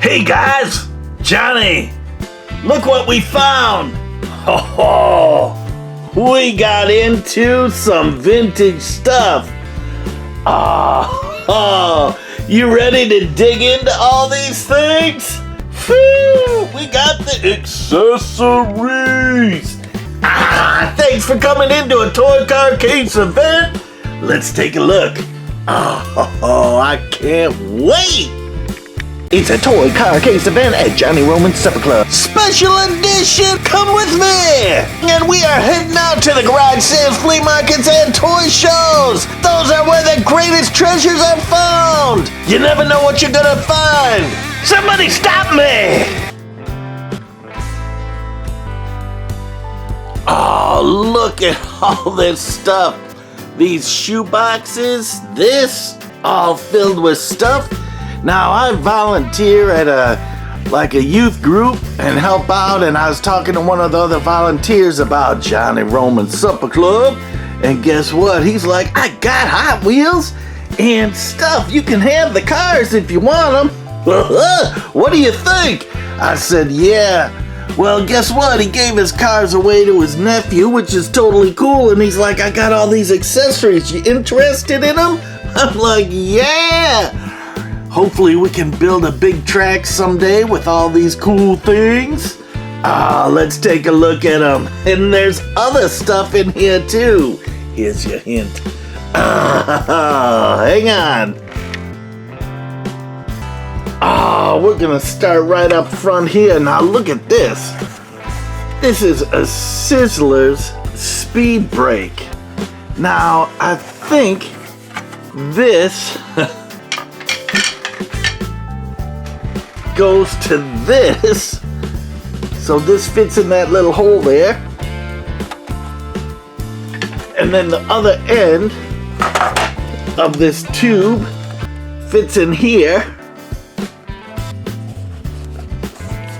Hey guys, Johnny, look what we found. Oh, we got into some vintage stuff. Oh, you ready to dig into all these things? Phew, we got the accessories. Thanks for coming into a toy car case event. Let's take a look. Oh, I can't wait. It's a toy car case event at Johnny Roman's Supper Club. Special edition, come with me! And we are heading out to the garage sales, flea markets, and toy shows. Those are where the greatest treasures are found. You never know what you're gonna find. Somebody stop me! Oh, look at all this stuff. These shoe boxes, this, all filled with stuff. Now, I volunteer at a youth group and help out, and I was talking to one of the other volunteers about Johnny Roman's Supper Club, and guess what? He's like, I got Hot Wheels and stuff. You can have the cars if you want them. What do you think? I said, yeah. Well, guess what? He gave his cars away to his nephew, which is totally cool, and he's like, I got all these accessories. You interested in them? I'm like, yeah. Hopefully we can build a big track someday with all these cool things. Let's take a look at them. And there's other stuff in here too. Here's your hint. Hang on. We're gonna start right up front here. Now look at this. This is a Sizzlers speed brake. Now I think this goes to this, so this fits in that little hole there, and then the other end of this tube fits in here,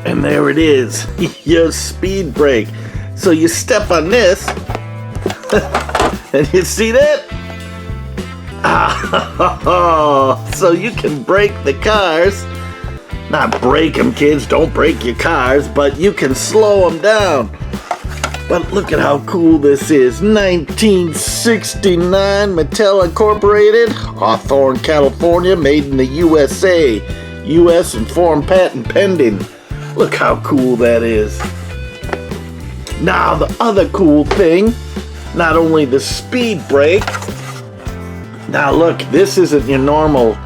and there it is, your speed brake. So you step on this and you see that? So you can brake the cars. Not break them, kids, don't break your cars, but you can slow them down. But look at how cool this is. 1969, Mattel Incorporated, Hawthorne, California, made in the USA. US and foreign patent pending. Look how cool that is. Now the other cool thing, not only the speed brake. Now look, this isn't your normal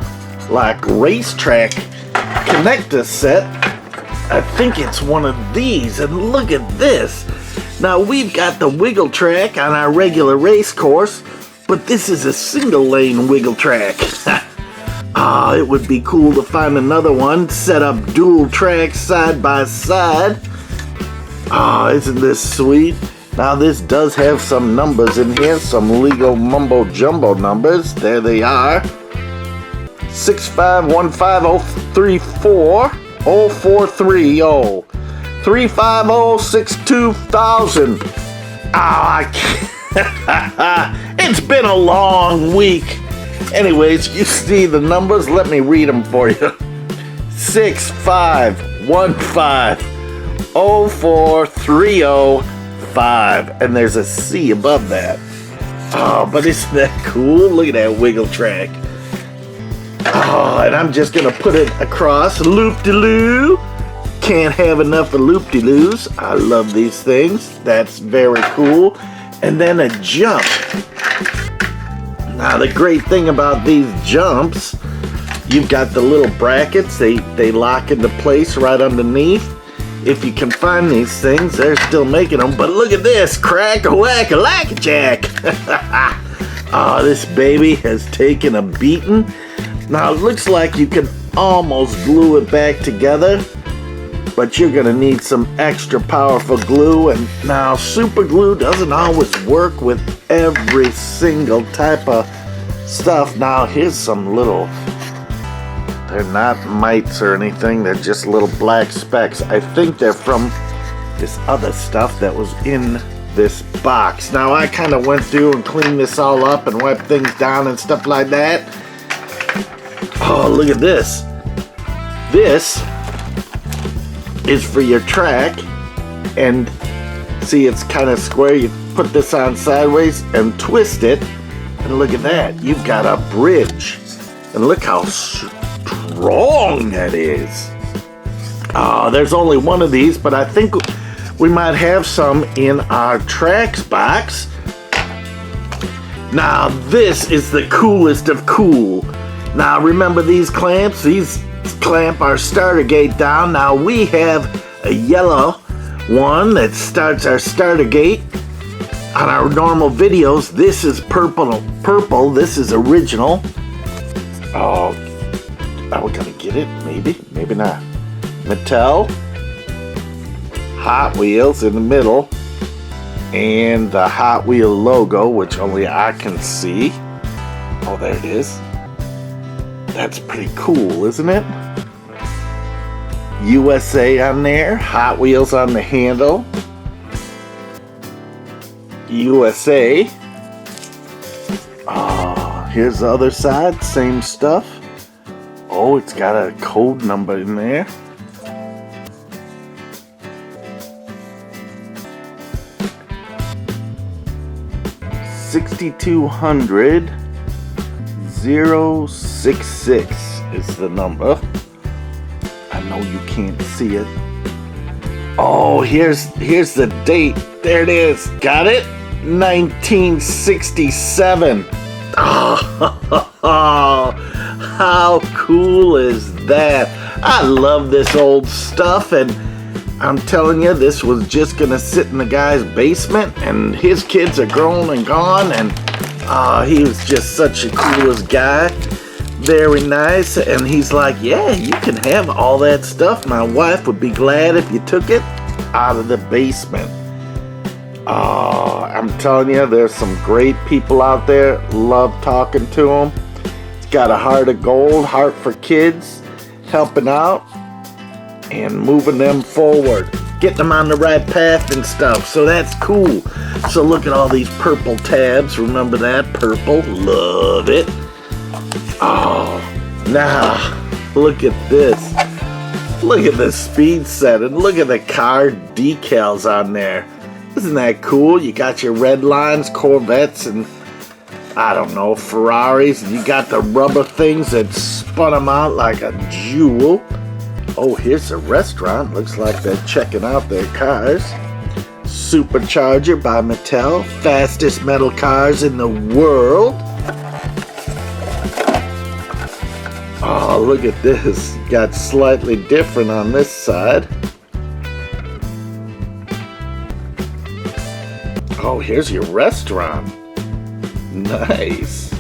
racetrack connector set. I think it's one of these, and look at this. Now we've got the wiggle track on our regular race course, but this is a single lane wiggle track. It would be cool to find another one, set up dual tracks side by side. Isn't this sweet? Now this does have some numbers in here, some legal mumbo jumbo numbers. There they are. 65150340430 35062,000. I can't. It's been a long week. Anyways, you see the numbers? Let me read them for you. 651504305, and there's a C above that. But isn't that cool? Look at that wiggle track. And I'm just gonna put it across, loop-de-loo. Can't have enough of loop-de-loos. I love these things. That's very cool. And then a jump. Now the great thing about these jumps, you've got the little brackets. They lock into place right underneath. If you can find these things, they're still making them. But look at this, crack-a-whack-a-lack-a-jack. This baby has taken a beating. Now it looks like you can almost glue it back together, but you're gonna need some extra powerful glue. And now super glue doesn't always work with every single type of stuff. Now here's some little, they're not mites or anything, they're just little black specks. I think they're from this other stuff that was in this box. Now I kind of went through and cleaned this all up and wiped things down and stuff like that. Oh, look at this. This is for your track. And see, it's kind of square. You put this on sideways and twist it. And look at that. You've got a bridge. And look how strong that is. There's only one of these, but I think we might have some in our tracks box. Now, this is the coolest of cool. Now, remember these clamps? These clamp our starter gate down. Now, we have a yellow one that starts our starter gate. On our normal videos, this is purple. This is original. Oh, are we gonna get it? Maybe not. Mattel, Hot Wheels in the middle, and the Hot Wheel logo, which only I can see. Oh, there it is. That's pretty cool, isn't it? USA on there, Hot Wheels on the handle. USA. Here's the other side, same stuff. Oh, it's got a code number in there. $6,200 066 is the number. I know you can't see it. Oh, here's the date. There it is. Got it? 1967. Oh, how cool is that? I love this old stuff, and I'm telling you, this was just gonna sit in the guy's basement, and his kids are grown and gone, and he was just such a coolest guy. Very nice. And he's like, yeah, you can have all that stuff. My wife would be glad if you took it out of the basement. I'm telling you, there's some great people out there. Love talking to them. It's got a heart of gold, heart for kids, helping out and moving them forward, getting them on the right path and stuff. So that's cool. So look at all these purple tabs. Remember that? Purple. Love it. Oh, now look at this. Look at the speed set and look at the car decals on there. Isn't that cool? You got your red lines, Corvettes, and I don't know, Ferraris. And you got the rubber things that spun them out like a jewel. Oh, here's a restaurant. Looks like they're checking out their cars. Supercharger by Mattel. Fastest metal cars in the world. Oh, look at this. Got slightly different on this side. Oh, here's your restaurant. Nice.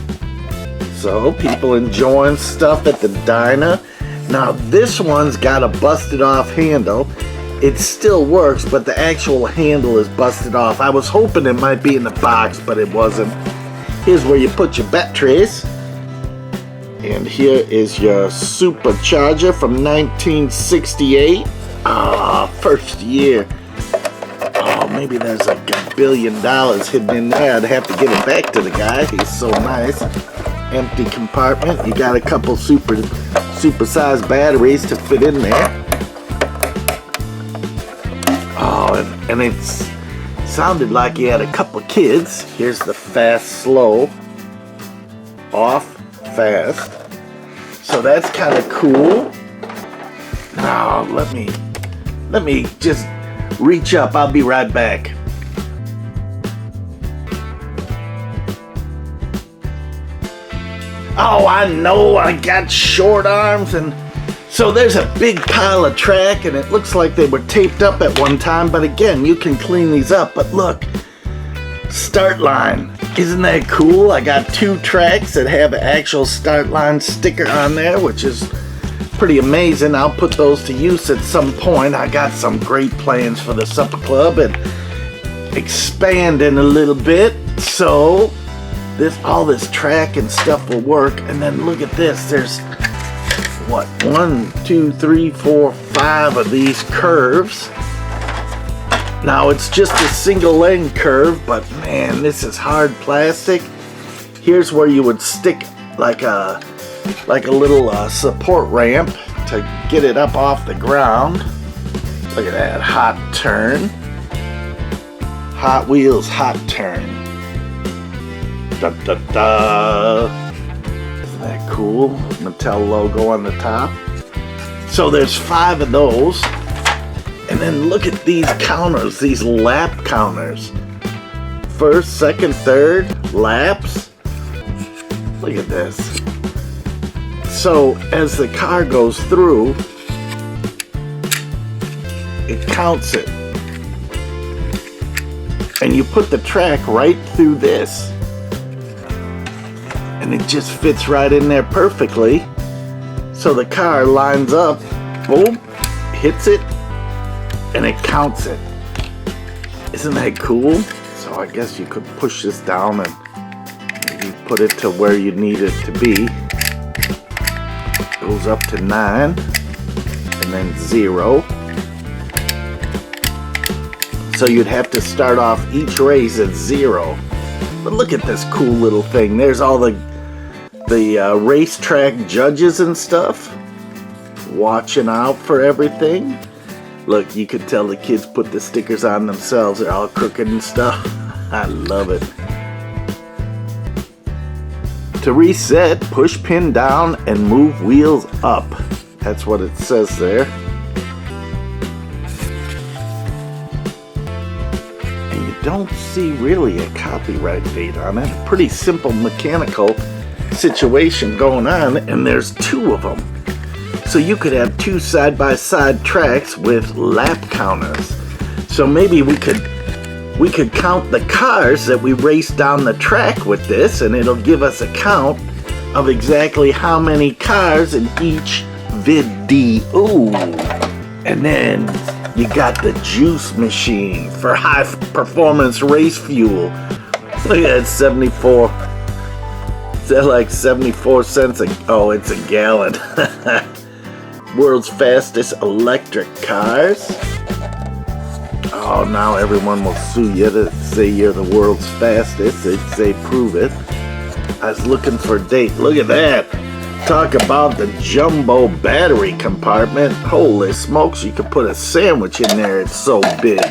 So, people enjoying stuff at the diner. Now, this one's got a busted off handle. It still works, but the actual handle is busted off. I was hoping it might be in the box, but it wasn't. Here's where you put your batteries. And here is your supercharger from 1968. First year. Oh, maybe there's like $1 billion hidden in there. I'd have to get it back to the guy. He's so nice. Empty compartment. You got a couple super-sized batteries to fit in there. Oh, and it's sounded like he had a couple kids. Here's the fast, slow, off, fast. So that's kind of cool. Now let me just reach up. I'll be right back. Oh, I know, I got short arms, and so there's a big pile of track, and it looks like they were taped up at one time, but again, you can clean these up. But look, start line. Isn't that cool? I got 2 tracks that have an actual start line sticker on there, which is pretty amazing. I'll put those to use at some point. I got some great plans for the supper club and expanding a little bit. So all this track and stuff will work. And then look at this. There's what, 1, 2, 3, 4, 5 of these curves. Now it's just a single lane curve, but man, this is hard plastic. Here's where you would stick like a little support ramp to get it up off the ground. Look at that, hot turn. Hot Wheels hot turn. Da da da. Isn't that cool? Mattel logo on the top. So there's 5 of those. And then look at these counters, these lap counters. First, second, third, laps. Look at this. So as the car goes through, it counts it. And you put the track right through this. And it just fits right in there perfectly. So the car lines up, boom, hits it, and it counts it. Isn't that cool? So I guess you could push this down and maybe put it to where you need it to be. Goes up to 9, and then 0. So you'd have to start off each race at 0. But look at this cool little thing. There's all the racetrack judges and stuff watching out for everything. Look, you could tell the kids put the stickers on themselves. They're all crooked and stuff. I love it. To reset, push pin down and move wheels up. That's what it says there. Don't see really a copyright date on it. Pretty simple mechanical situation going on, and there's 2 of them. So you could have 2 side-by-side tracks with lap counters. So maybe we could count the cars that we race down the track with this, and it'll give us a count of exactly how many cars in each video. And then you got the juice machine for high performance race fuel. Look at that, 74. Is that like 74 cents oh, it's a gallon. World's fastest electric cars. Oh, now everyone will sue you to say you're the world's fastest. They'd say prove it. I was looking for a date. Look at that. Talk about the jumbo battery compartment. Holy smokes, you could put a sandwich in there. It's so big.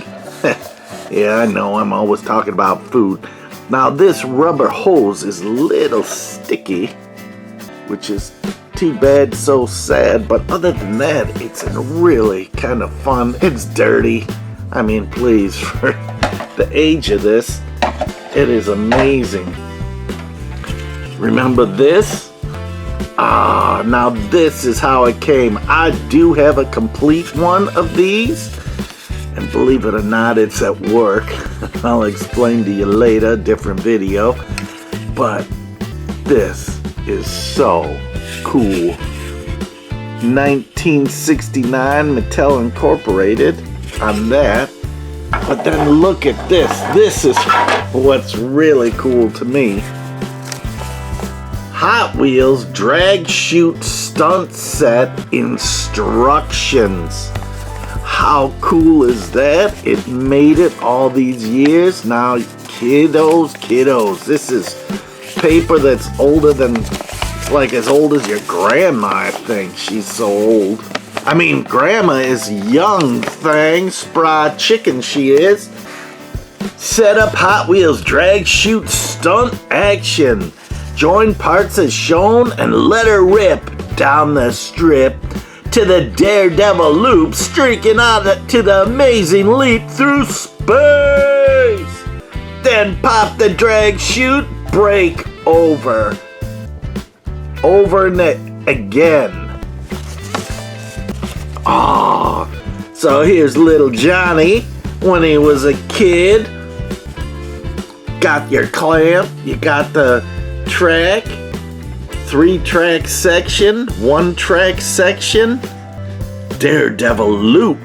Yeah, I know, I'm always talking about food. Now this rubber hose is a little sticky, which is too bad, so sad. But other than that, it's really kind of fun. It's dirty. I mean, please, for the age of this, it is amazing. Remember this? Ah, now this is how it came. I do have a complete one of these. And believe it or not, it's at work. I'll explain to you later, different video. But this is so cool. 1969 Mattel Incorporated on that. But then look at this. This is what's really cool to me. Hot Wheels Drag Chute Stunt Set Instructions. How cool is that? It made it all these years. Now, kiddos, this is paper that's older than, it's like as old as your grandma, I think. She's so old. I mean, grandma is young thing, spry chicken she is. Set up Hot Wheels Drag Chute Stunt Action. Join parts as shown and let her rip down the strip to the daredevil loop, streaking out to the amazing leap through space. Then pop the drag chute, break over and again. Oh, so here's little Johnny when he was a kid. Got your clamp, you got the track, 3-track section, 1-track section, daredevil loop,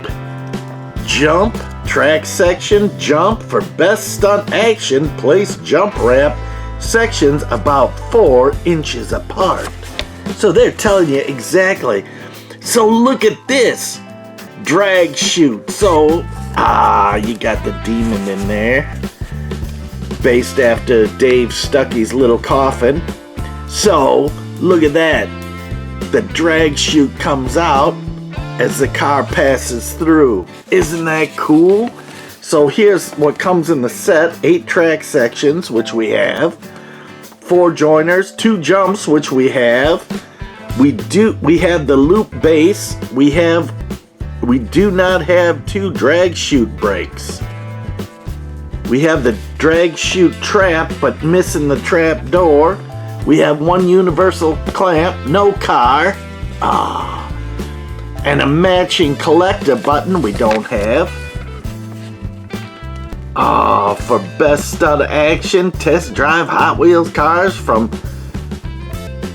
jump, track section, jump for best stunt action, place jump ramp, sections about 4 inches apart. So they're telling you exactly. So look at this, drag chute. So, you got the demon in there, based after Dave Stuckey's little coffin. So, look at that. The drag chute comes out, as the car passes through. Isn't that cool? So here's what comes in the set. 8 track sections, which we have. 4 joiners, 2 jumps, which we have. We have the loop base. We do not have 2 drag chute brakes. We have the drag chute trap, but missing the trap door. We have 1 universal clamp, no car. And a matching collector button we don't have. For best stunt action, test drive Hot Wheels cars from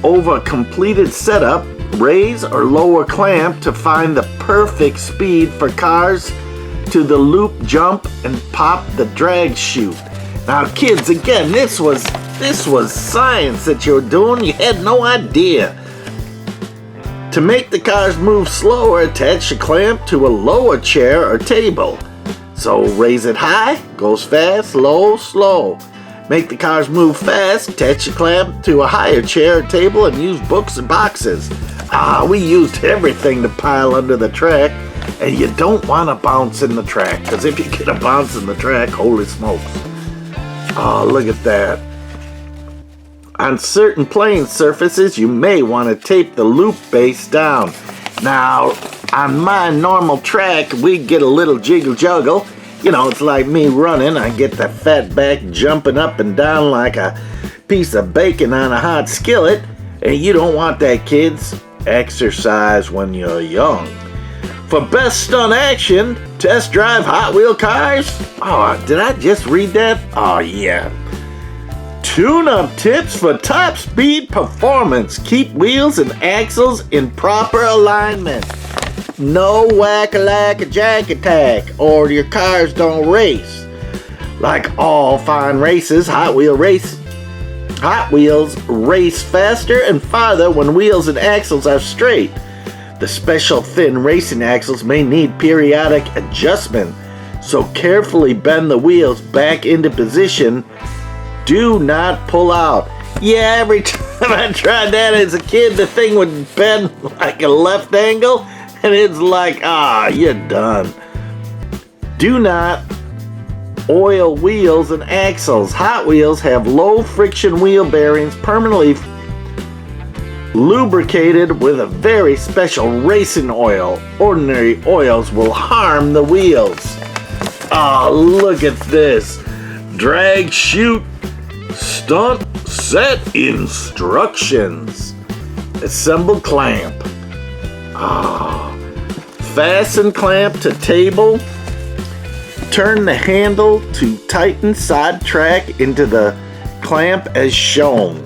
over completed setup. Raise or lower clamp to find the perfect speed for cars to the loop jump and pop the drag chute. Now kids, again, this was science that you were doing. You had no idea. To make the cars move slower, attach the clamp to a lower chair or table. So raise it high, goes fast, low, slow. Make the cars move fast, attach the clamp to a higher chair or table and use books and boxes. We used everything to pile under the track, and you don't want to bounce in the track, because if you get a bounce in the track, holy smokes. Look at that. On certain playing surfaces, you may want to tape the loop base down. Now, on my normal track, we get a little jiggle juggle. You know, it's like me running. I get the fat back jumping up and down like a piece of bacon on a hot skillet. And you don't want that, kids. Exercise when you're young. For best stunt action, test drive Hot Wheel cars. Did I just read that? Yeah. Tune-up tips for top speed performance. Keep wheels and axles in proper alignment. No whack-a-lack-a-jack attack, or your cars don't race. Like all fine races, Hot Wheels race faster and farther when wheels and axles are straight. The special thin racing axles may need periodic adjustment, so carefully bend the wheels back into position. Do not pull out. Yeah, every time I tried that as a kid, the thing would bend like a left angle, and it's like, you're done. Do not oil wheels and axles. Hot Wheels have low friction wheel bearings permanently lubricated with a very special racing oil. Ordinary oils will harm the wheels. Look at this. Drag chute stunt set instructions. Assemble clamp. Fasten clamp to table. Turn the handle to tighten side track into the clamp as shown.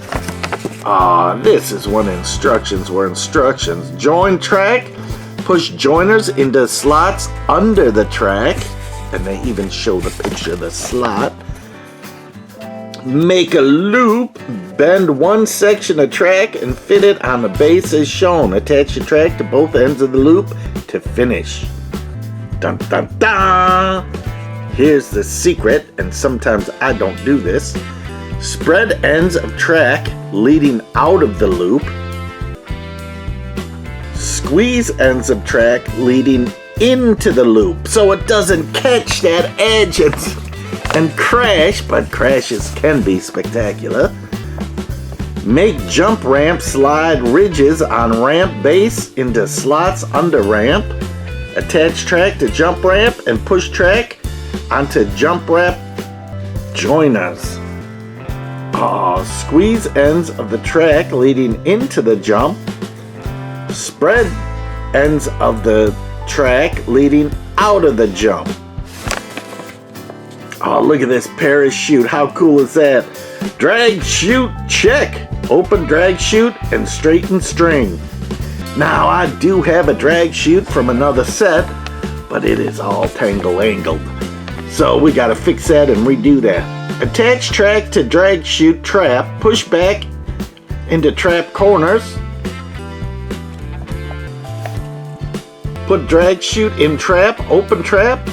This is one instructions were instructions. Join track. Push joiners into slots under the track. And they even show the picture of the slot. Make a loop. Bend one section of track and fit it on the base as shown. Attach the track to both ends of the loop to finish. Dun dun dun! Here's the secret, and sometimes I don't do this. Spread ends of track leading out of the loop. Squeeze ends of track leading into the loop so it doesn't catch that edge and crash, but crashes can be spectacular. Make jump ramp slide ridges on ramp base into slots under ramp. Attach track to jump ramp and push track onto jump ramp joiners. Squeeze ends of the track leading into the jump. Spread ends of the track leading out of the jump. Look at this parachute. How cool is that? Drag chute check. Open drag chute and straighten string. Now I do have a drag chute from another set, but it is all tangle-angled. So we gotta fix that and redo that. Attach track to drag chute trap. Push back into trap corners. Put drag chute in trap. Open trap.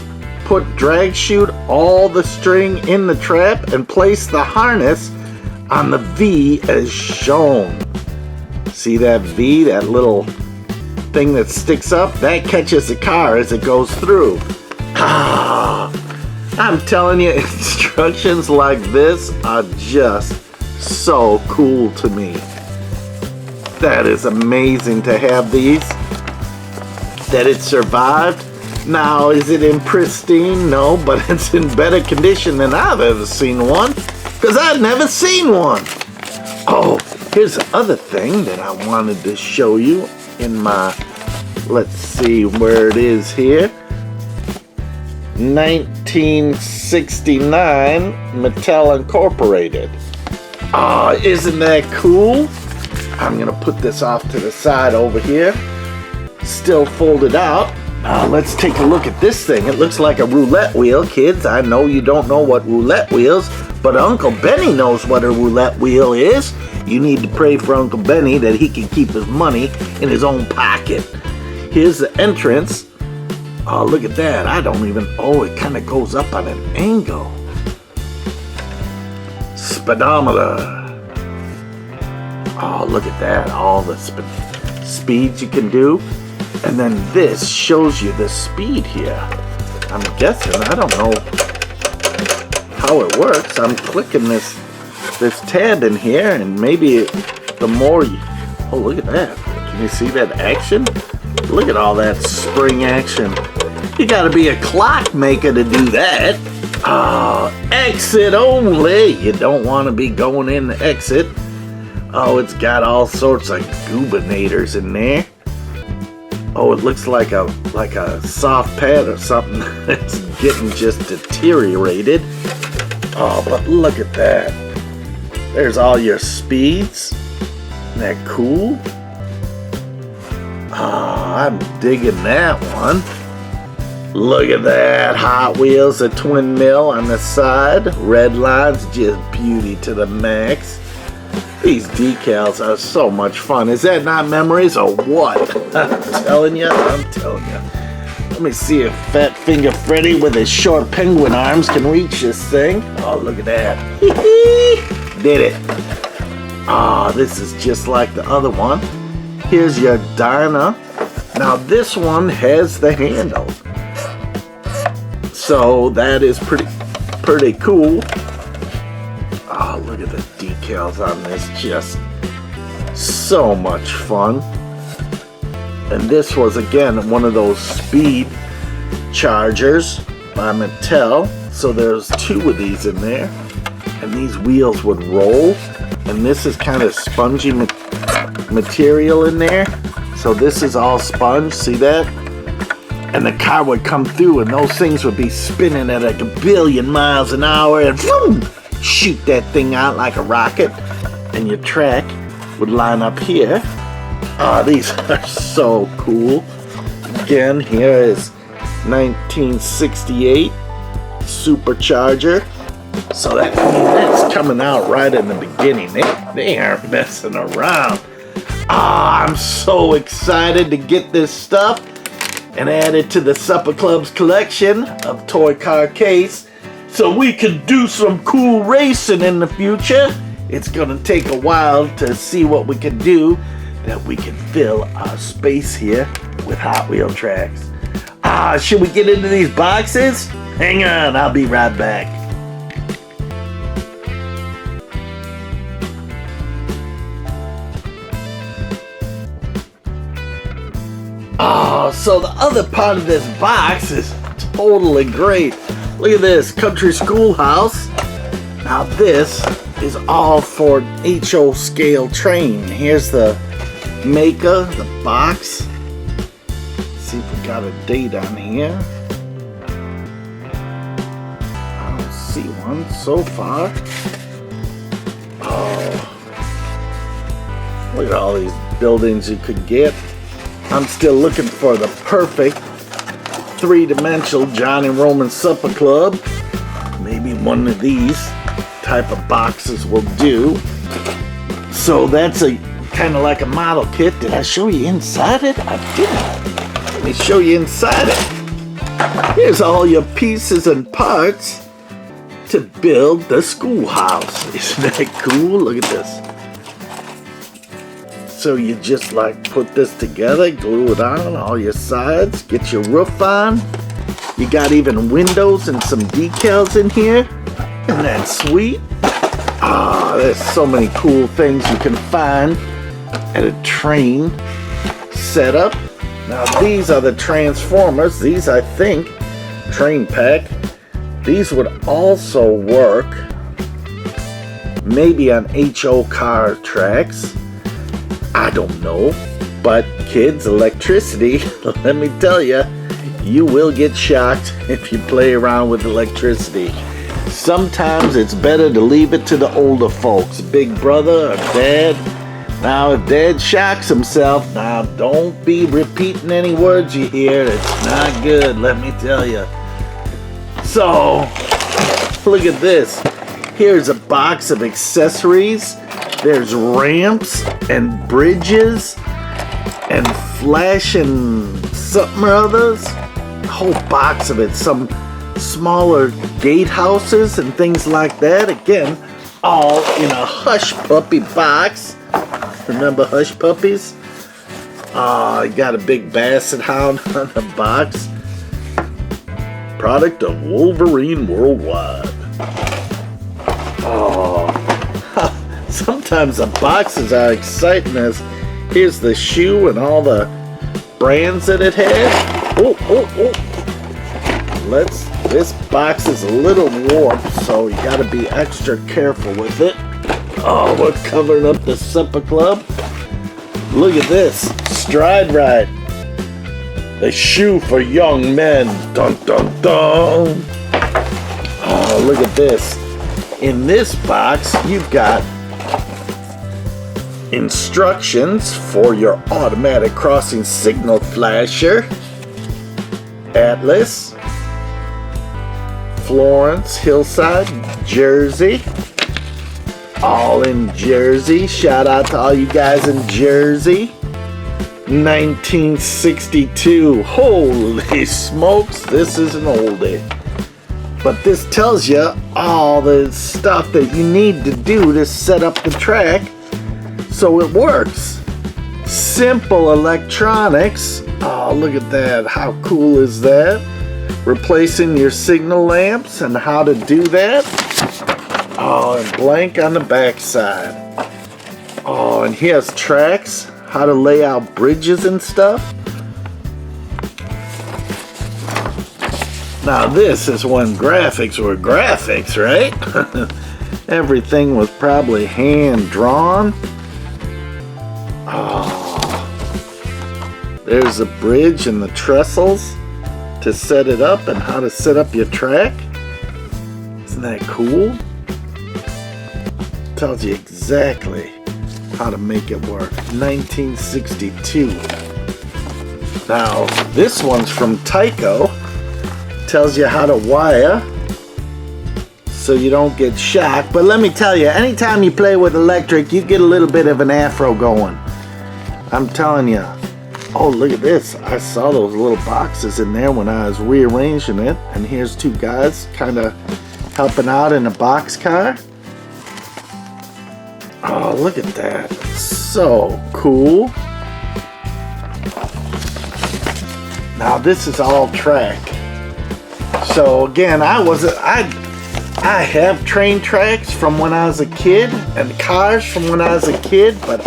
Put drag chute all the string in the trap and place the harness on the V as shown. See that V, that little thing that sticks up, that catches the car as it goes through. Ah, I'm telling you, instructions like this are just so cool to me. That is amazing to have these. That it survived. Now, is it in pristine? No, but it's in better condition than I've ever seen one, because I've never seen one. Oh, here's the other thing that I wanted to show you in my, let's see where it is here. 1969 Mattel Incorporated. Oh, isn't that cool? I'm gonna put this off to the side over here. Still folded out. Let's take a look at this thing. It looks like a roulette wheel, kids. I know you don't know what roulette wheels, but Uncle Benny knows what a roulette wheel is. You need to pray for Uncle Benny that he can keep his money in his own pocket. Here's the entrance. Oh, look at that. I don't even, oh, it kind of goes up on an angle. Speedometer. Oh, look at that. All the speeds you can do. And then this shows you the speed here. I'm guessing, I don't know how it works. I'm clicking this tab in here, and maybe the more you, oh, look at that. Can you see that action? Look at all that spring action. You gotta be a clockmaker to do that. Exit only. You don't want to be going in the exit. Oh, it's got all sorts of goobinators in there. Oh, it looks like a soft pad or something that's getting just deteriorated. Oh, but look at that. There's all your speeds. Isn't that cool? Oh, I'm digging that one. Look at that. Hot Wheels, a twin mill on the side. Red lines, just beauty to the max. These decals are so much fun. Is that not memories or what? I'm telling you. Let me see if Fat Finger Freddy with his short penguin arms can reach this thing. Oh, look at that. Did it. Ah, this is just like the other one. Here's your Dyna. Now this one has the handle. So that is pretty cool. Oh, look at the decals on this. Just so much fun. And this was, again, one of those speed chargers by Mattel. So there's two of these in there. And these wheels would roll. And this is kind of spongy material in there. So this is all sponge. See that? And the car would come through and those things would be spinning at like 1 billion miles an hour. And boom, shoot that thing out like a rocket. And your track would line up here. Ah, these are so cool. Again, here is 1968 Supercharger. So that's coming out right in the beginning. They aren't messing around. Ah, I'm so excited to get this stuff and add it to the Supper Club's collection of toy car case so we can do some cool racing in the future. It's gonna take a while to see what we can do, that we can fill our space here with Hot Wheel tracks. Ah, should we get into these boxes? Hang on, I'll be right back. Oh, so the other part of this box is totally great. Look at this, Country Schoolhouse. Now this is all for HO scale train. Here's the maker, the box. Let's see if we got a date on here. I don't see one so far. Oh, look at all these buildings you could get. I'm still looking for the perfect three-dimensional Johnny Roman Supper Club. Maybe one of these type of boxes will do. So that's a kind of like a model kit. Did I show you inside it? I did. Let me show you inside it. Here's all your pieces and parts to build the schoolhouse. Isn't that cool? Look at this. So you just like put this together, glue it on all your sides, get your roof on. You got even windows and some decals in here. Isn't that sweet? Ah, there's so many cool things you can find at a train setup. Now these are the transformers. These, I think, train pack. These would also work maybe on HO car tracks. I don't know. But kids, electricity, let me tell you, you will get shocked if you play around with electricity. Sometimes it's better to leave it to the older folks, big brother or dad. Now, if dad shocks himself, now don't be repeating any words you hear. It's not good, let me tell you. So, look at this. Here's a box of accessories. There's ramps and bridges and flashing something or others. A whole box of it. Some smaller gatehouses and things like that. Again, all in a Hush Puppy box. Remember Hush Puppies? You got a big basset hound on the box. Product of Wolverine Worldwide. Oh, sometimes the boxes are exciting as here's the shoe and all the brands that it has. This box is a little warped, so you gotta be extra careful with it. Oh, we're covering up the supper club. Look at this, Stride Ride. The shoe for young men. Dun dun dun. Oh, look at this. In this box, you've got instructions for your automatic crossing signal flasher. Atlas. Florence, Hillside, Jersey. All in Jersey. Shout out to all you guys in Jersey. 1962. Holy smokes, this is an oldie. But this tells you all the stuff that you need to do to set up the track so it works. Simple electronics. Oh, look at that. How cool is that? Replacing your signal lamps and how to do that. Oh, and blank on the back side. Oh, and here's tracks. How to lay out bridges and stuff. Now this is when graphics were graphics, right? Everything was probably hand drawn. Oh, there's a bridge and the trestles to set it up and how to set up your track. Isn't that cool? Tells you exactly how to make it work. 1962. Now this one's from Tyco. Tells you how to wire so you don't get shocked. But let me tell you, anytime you play with electric, you get a little bit of an afro going. I'm telling you. Oh, look at this. I saw those little boxes in there when I was rearranging it. And here's two guys kind of helping out in a boxcar. Oh, look at that. So cool. Now this is all track. So again, I have train tracks from when I was a kid and cars from when I was a kid, but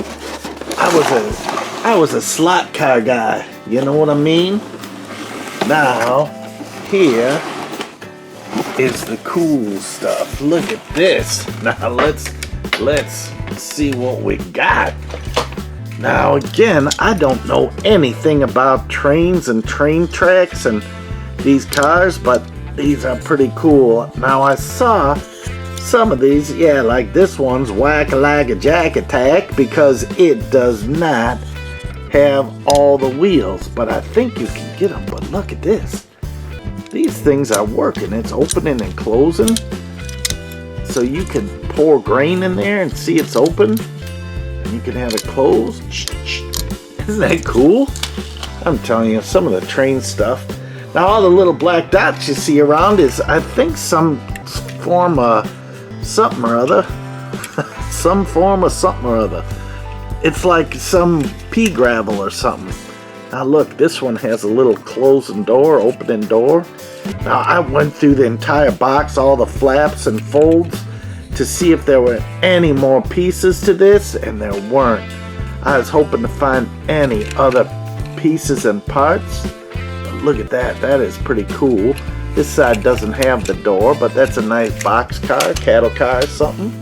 I was a slot car guy. You know what I mean? Now, here is the cool stuff. Look at this. Now let's see what we got. Now again, I don't know anything about trains and train tracks and these cars, but these are pretty cool. Now I saw some of these, yeah, like this one's whack-a-like-a-jack attack because it does not have all the wheels, but I think you can get them. But look at this. These things are working. It's opening and closing. So you can pour grain in there and see it's open. And you can have it closed. Isn't that cool? I'm telling you, some of the train stuff. Now all the little black dots you see around is, I think, some form of something or other. Some form of something or other. It's like some pea gravel or something. Now look, this one has a little closing door, opening door. Now I went through the entire box, all the flaps and folds, to see if there were any more pieces to this, and there weren't. I was hoping to find any other pieces and parts. But look at that, that is pretty cool. This side doesn't have the door, but that's a nice box car, cattle car or something.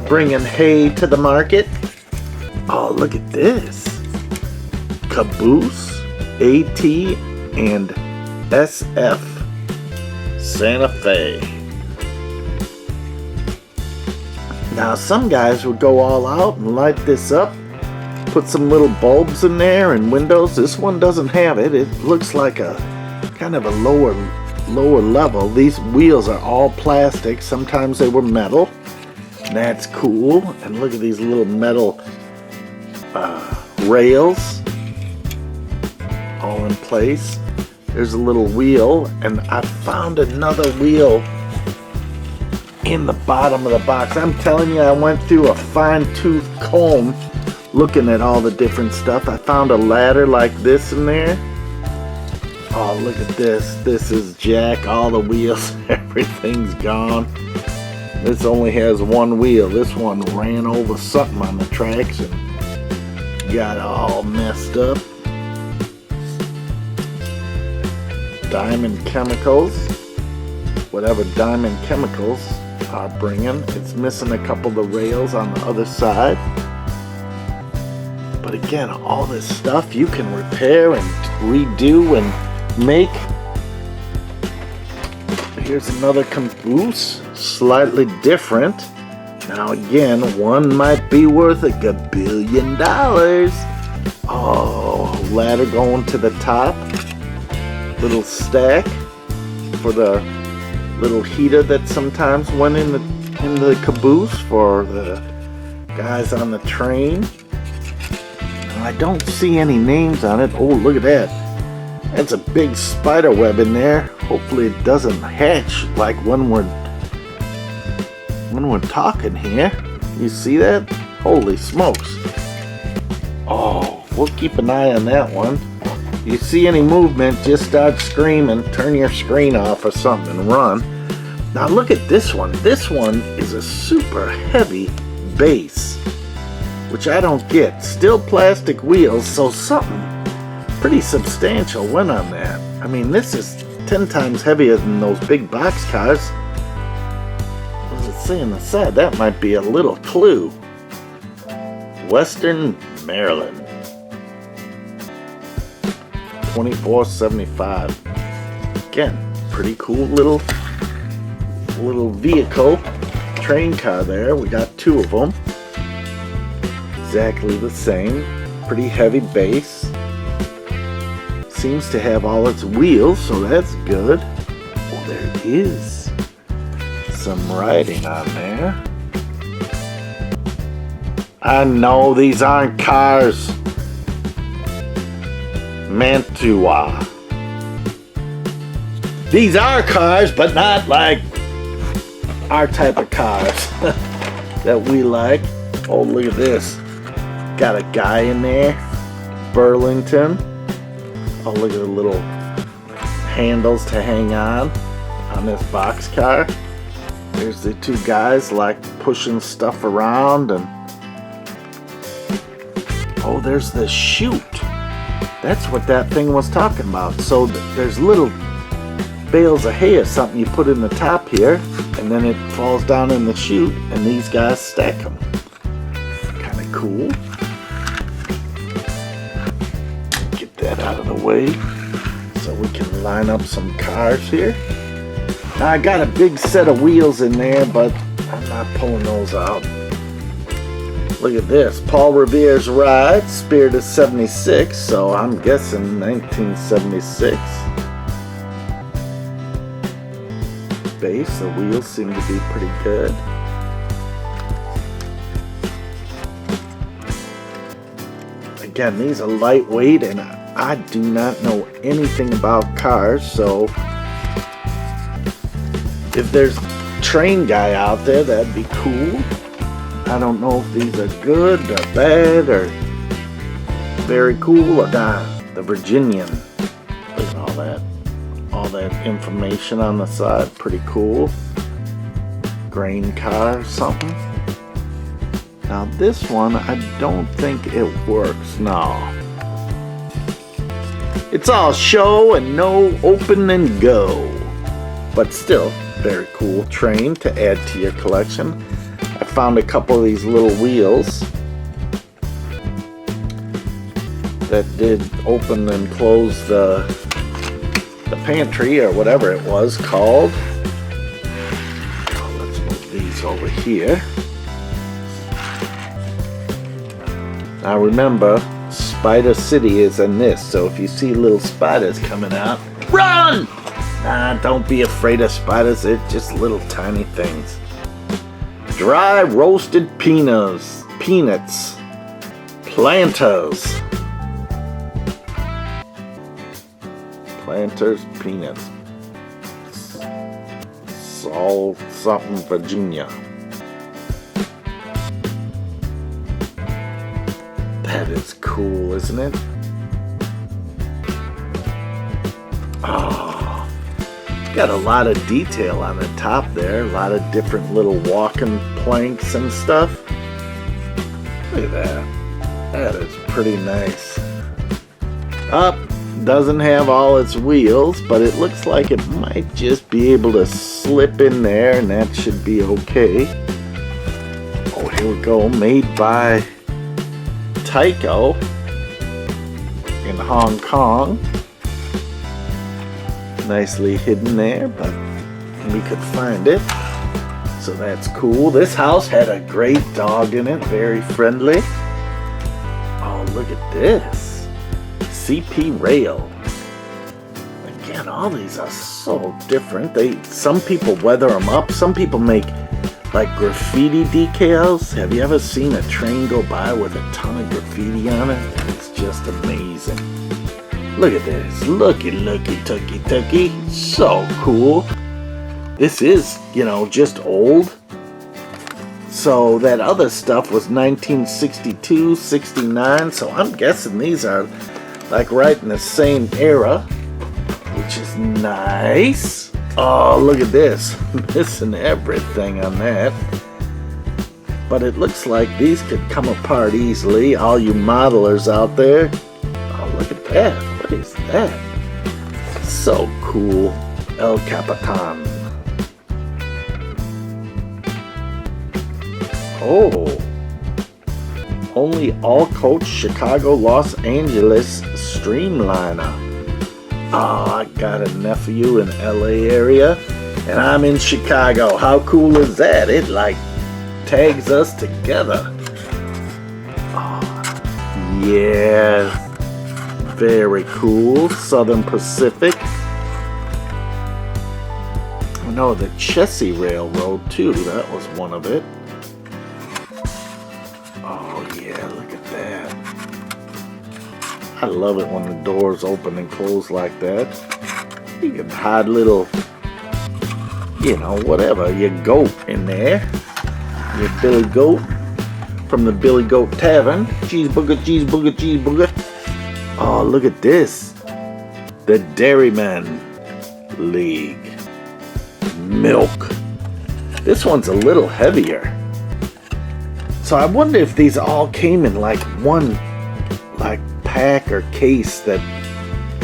Bringing hay to the market. Oh, look at this. Caboose, AT&SF Santa Fe. Now some guys would go all out and light this up, put some little bulbs in there and windows. This one doesn't have it. It looks like a kind of a lower level. These wheels are all plastic. Sometimes they were metal. That's cool. And look at these little metal rails all in place. There's a little wheel, and I found another wheel in the bottom of the box. I'm telling you, I went through a fine-tooth comb looking at all the different stuff. I found a ladder like this in there. Oh, look at this. This is jack. All the wheels, everything's gone. This only has one wheel. This one ran over something on the tracks and got all messed up. Diamond Chemicals. Whatever Diamond Chemicals are bringing. It's missing a couple of the rails on the other side. But again, all this stuff you can repair and redo and make. Here's another caboose, slightly different. Now again, one might be worth $1 billion. Oh, ladder going to the top. Little stack for the little heater that sometimes went in the caboose for the guys on the train. Now, I don't see any names on it. Oh, look at that. That's a big spider web in there. Hopefully it doesn't hatch like when we're talking here. You see that? Holy smokes. Oh, we'll keep an eye on that one. You see any movement, just start screaming, turn your screen off or something and run. Now look at this one. This one is a super heavy base, which I don't get. Still plastic wheels, so something pretty substantial went on that. I mean, this is 10 times heavier than those big box cars. What does it say on the side? That might be a little clue. Western Maryland. $24.75. Again, pretty cool little vehicle, train car there. We got two of them. Exactly the same. Pretty heavy base. Seems to have all its wheels, so that's good. Oh, there is some writing on there. I know these aren't cars. Mantua. These are cars, but not like our type of cars that we like. Oh, look at this. Got a guy in there. Burlington. Oh, look at the little handles to hang on this box car. There's the two guys like pushing stuff around, and oh, there's the chute. That's what that thing was talking about. So there's little bales of hay or something you put in the top here, and then it falls down in the chute, and these guys stack them. Kind of cool. Get that out of the way so we can line up some cars here. Now I got a big set of wheels in there, but I'm not pulling those out. Look at this. Paul Revere's ride, Spirit of 76, so I'm guessing 1976. Base, the wheels seem to be pretty good. Again, these are lightweight, and I do not know anything about cars, so if there's a train guy out there, that'd be cool. I don't know if these are good or bad or very cool or not. The Virginian. Look at all that. All that information on the side. Pretty cool. Grain car or something. Now this one, I don't think it works. No. It's all show and no open and go. But still, very cool train to add to your collection. I found a couple of these little wheels that did open and close the pantry or whatever it was called. Let's move these over here. Now remember, Spider City is in this, so if you see little spiders coming out, run! Nah, don't be afraid of spiders, they're just little tiny things. Dry roasted peanuts, planters, peanuts, Salt something, Virginia. That is cool, isn't it? Oh, got a lot of detail on the top there. A lot of different little walking planks and stuff. Look at that. That is pretty nice. Doesn't have all its wheels, but it looks like it might just be able to slip in there, and that should be okay. Oh, here we go. Made by Tyco in Hong Kong. Nicely hidden there, but we could find it, so that's cool. This house had a great dog in it, very friendly. Oh, look at this. CP rail. Again, all these are so different. Some people weather them up. Some people make like graffiti decals. Have you ever seen a train go by with a ton of graffiti on it? It's just amazing. Look at this. Looky, tucky. So cool. This is, just old. So that other stuff was 1962, 69. So I'm guessing these are like right in the same era, which is nice. Oh, look at this. Missing everything on that. But it looks like these could come apart easily. All you modelers out there. Oh, look at that. What is that? So cool. El Capitan. Oh. Only all-coach Chicago, Los Angeles Streamliner. Oh, I got a nephew in LA area, and I'm in Chicago. How cool is that? It like tags us together. Oh, yeah. Very cool. Southern Pacific. Oh no, the Chessie Railroad too. That was one of it. Oh yeah, look at that. I love it when the doors open and close like that. You can hide little, whatever, your goat in there. Your Billy Goat from the Billy Goat Tavern. Cheese booger. Oh, look at this. The Dairymen League. Milk. This one's a little heavier. So I wonder if these all came in like one pack or case, that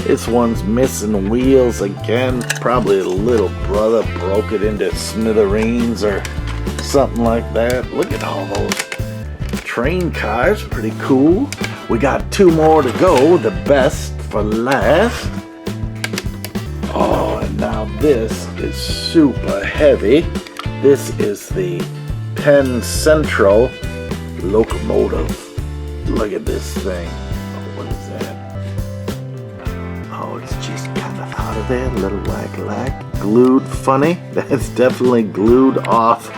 this one's missing wheels again. Probably the little brother broke it into smithereens or something like that. Look at all those train cars. Pretty cool. We got 2 more to go. The best for last. Oh, and now this is super heavy. This is the Penn Central Locomotive. Look at this thing. Oh, what is that? Oh, it's just kind of out of there. Little lack. Glued funny. That's definitely glued off.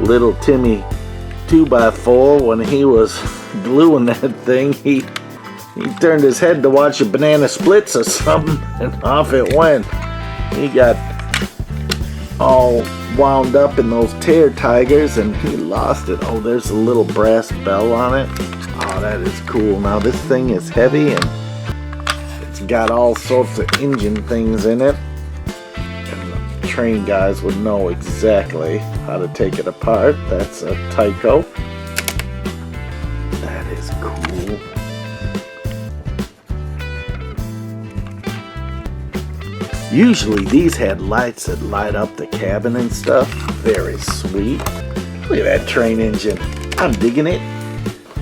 Little Timmy 2x4, when he was gluing that thing, he turned his head to watch a banana splits or something, and off it went. He got all wound up in those tear tigers and he lost it. Oh, there's a little brass bell on it. Oh, that is cool. Now this thing is heavy and it's got all sorts of engine things in it. And the train guys would know exactly how to take it apart. That's a Tyco. That is cool. Usually these had lights that light up the cabin and stuff. Very sweet. Look at that train engine. I'm digging it.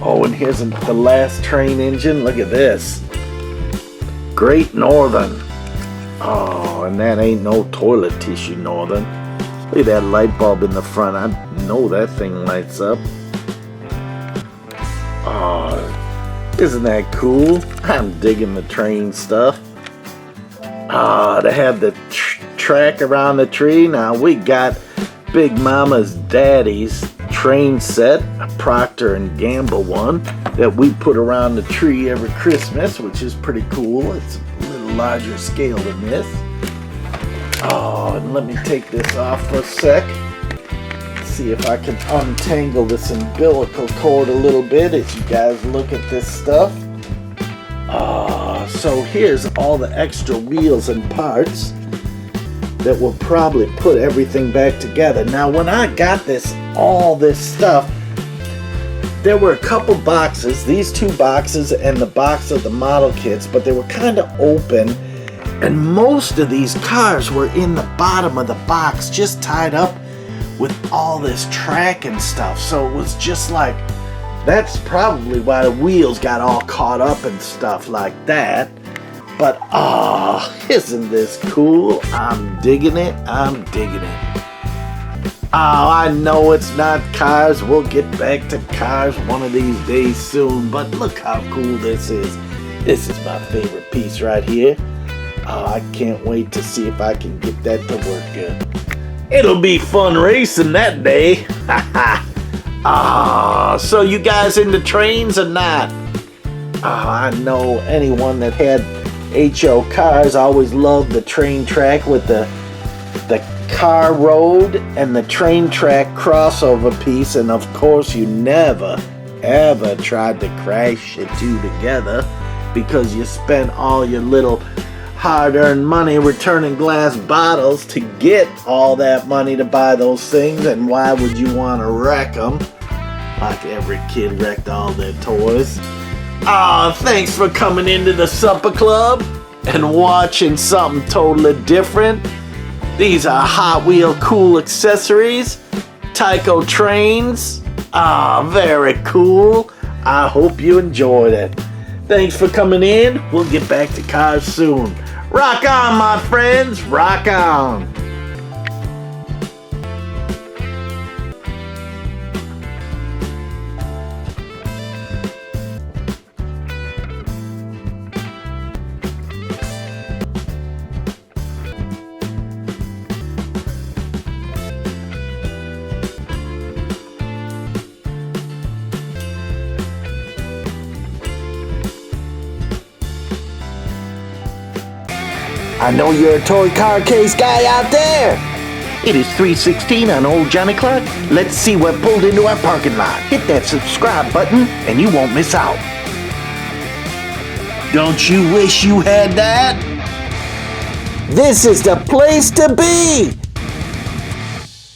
Oh, and here's the last train engine. Look at this. Great Northern. Oh, and that ain't no toilet tissue Northern. Look at that light bulb in the front. I know that thing lights up. Oh, isn't that cool? I'm digging the train stuff. They have the track around the tree. Now we got Big Mama's daddy's train set, a Procter & Gamble one that we put around the tree every Christmas, which is pretty cool. It's a little larger scale than this. Oh, and let me take this off for a sec. See if I can untangle this umbilical cord a little bit as you guys look at this stuff. So here's all the extra wheels and parts that will probably put everything back together. Now when I got all this stuff, there were a couple boxes, these two boxes and the box of the model kits, but they were kind of open, and most of these cars were in the bottom of the box, just tied up with all this track and stuff. So it was just like, that's probably why the wheels got all caught up and stuff like that. But isn't this cool? I'm digging it. I'm digging it. I know it's not cars. We'll get back to cars one of these days soon. But look how cool this is. This is my favorite piece right here. I can't wait to see if I can get that to work good. It'll be fun racing that day. So you guys into trains or not? I know anyone that had HO cars always loved the train track with the car road and the train track crossover piece, and of course you never ever tried to crash the two together because you spent all your little hard-earned money returning glass bottles to get all that money to buy those things, and why would you want to wreck them? Like every kid wrecked all their toys. Thanks for coming into the supper club and watching something totally different. These are Hot Wheel cool accessories, Tyco trains. Very cool. I hope you enjoyed it. Thanks for coming in. We'll get back to cars soon. Rock on, my friends. Rock on. I know you're a toy car case guy out there. It is 3:16 on Old Johnny Clock. Let's see what pulled into our parking lot. Hit that subscribe button and you won't miss out. Don't you wish you had that? This is the place to be.